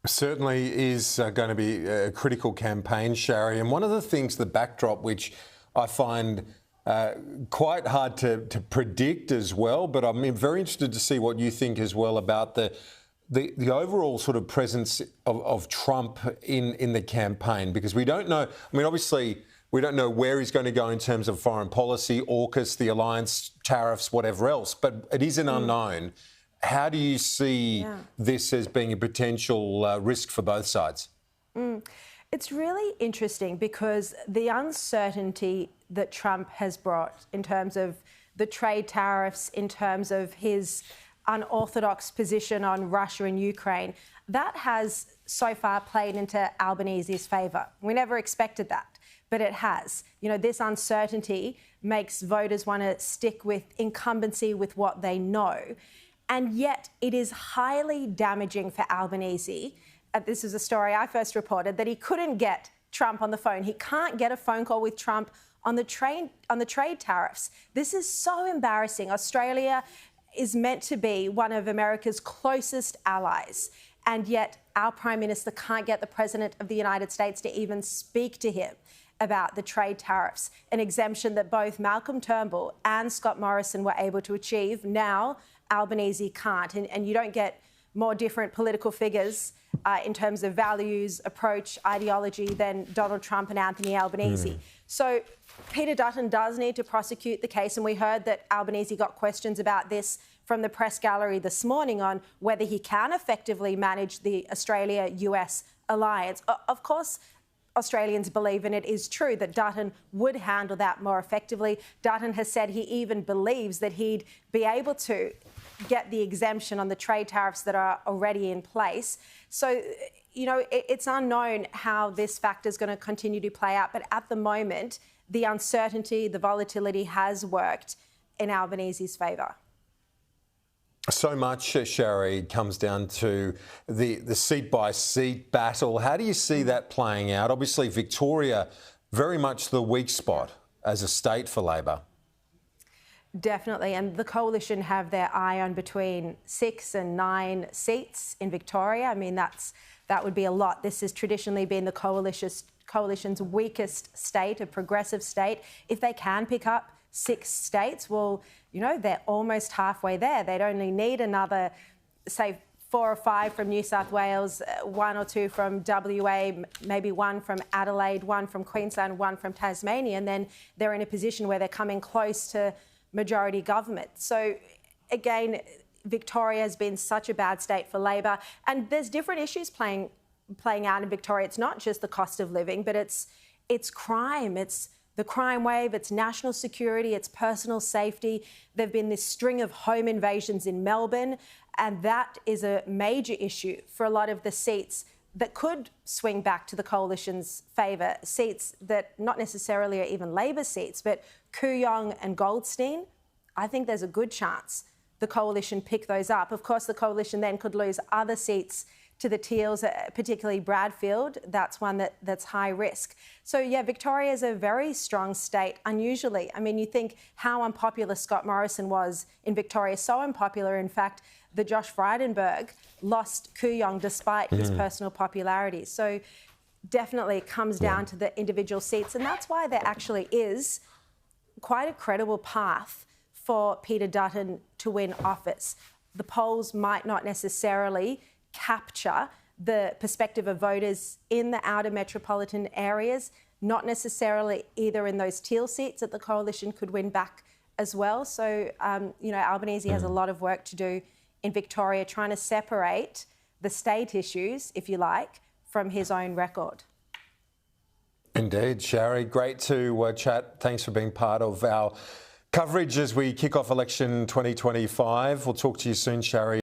Certainly is going to be a critical campaign, Sharri. And one of the things, the backdrop, which I find quite hard to predict as well, but I'm very interested to see what you think as well about the overall sort of presence of Trump in the campaign, because we don't know. I mean, obviously, we don't know where he's going to go in terms of foreign policy, AUKUS, the alliance, tariffs, whatever else, but it is an unknown. How do you see this as being a potential risk for both sides? It's really interesting because the uncertainty that Trump has brought in terms of the trade tariffs, in terms of his unorthodox position on Russia and Ukraine, that has so far played into Albanese's favour. We never expected that, but it has. You know, this uncertainty makes voters want to stick with incumbency, with what they know. And yet it is highly damaging for Albanese. This is a story I first reported, that he couldn't get Trump on the phone. He can't get a phone call with Trump on the trade tariffs. This is so embarrassing. Australia is meant to be one of America's closest allies, and yet our Prime Minister can't get the President of the United States to even speak to him about the trade tariffs, an exemption that both Malcolm Turnbull and Scott Morrison were able to achieve. Now Albanese can't, and you don't get more different political figures in terms of values, approach, ideology than Donald Trump and Anthony Albanese. So Peter Dutton does need to prosecute the case, and we heard that Albanese got questions about this from the press gallery this morning on whether he can effectively manage the Australia-US alliance. Of course, Australians believe, and it is true, that Dutton would handle that more effectively. Dutton has said he even believes that he'd be able to get the exemption on the trade tariffs that are already in place. So, you know, it's unknown how this factor is going to continue to play out. But at the moment, the uncertainty, the volatility has worked in Albanese's favour. So much, Sharri, comes down to the seat-by-seat battle. How do you see that playing out? Obviously, Victoria, very much the weak spot as a state for Labor. Definitely, and the Coalition have their eye on between 6 and 9 seats in Victoria. I mean, that would be a lot. This has traditionally been the Coalition's weakest state, a progressive state. If they can pick up 6 states, well, you know, they're almost halfway there. They'd only need another, say, 4 or 5 from New South Wales, 1 or 2 from WA, maybe 1 from Adelaide, 1 from Queensland, 1 from Tasmania, and then they're in a position where they're coming close to majority government. So, again, Victoria has been such a bad state for Labor, and there's different issues playing out in Victoria. It's not just the cost of living, but it's crime, it's the crime wave, it's national security, it's personal safety. There've been this string of home invasions in Melbourne, and that is a major issue for a lot of the seats that could swing back to the Coalition's favour, seats that not necessarily are even Labor seats, but Kooyong and Goldstein. I think there's a good chance the Coalition pick those up. Of course, the Coalition then could lose other seats to the Teals, particularly Bradfield. That's one that's high risk. So, yeah, Victoria is a very strong state, unusually. I mean, you think how unpopular Scott Morrison was in Victoria, so unpopular, in fact, that Josh Frydenberg lost Kooyong despite his personal popularity. So definitely it comes down to the individual seats, and that's why there actually is quite a credible path for Peter Dutton to win office. The polls might not necessarily capture the perspective of voters in the outer metropolitan areas, not necessarily either in those Teal seats that the Coalition could win back as well. So, you know, Albanese has a lot of work to do in Victoria, trying to separate the state issues, if you like, from his own record. Indeed, Sharri. Great to chat. Thanks for being part of our coverage as we kick off election 2025. We'll talk to you soon, Sharri.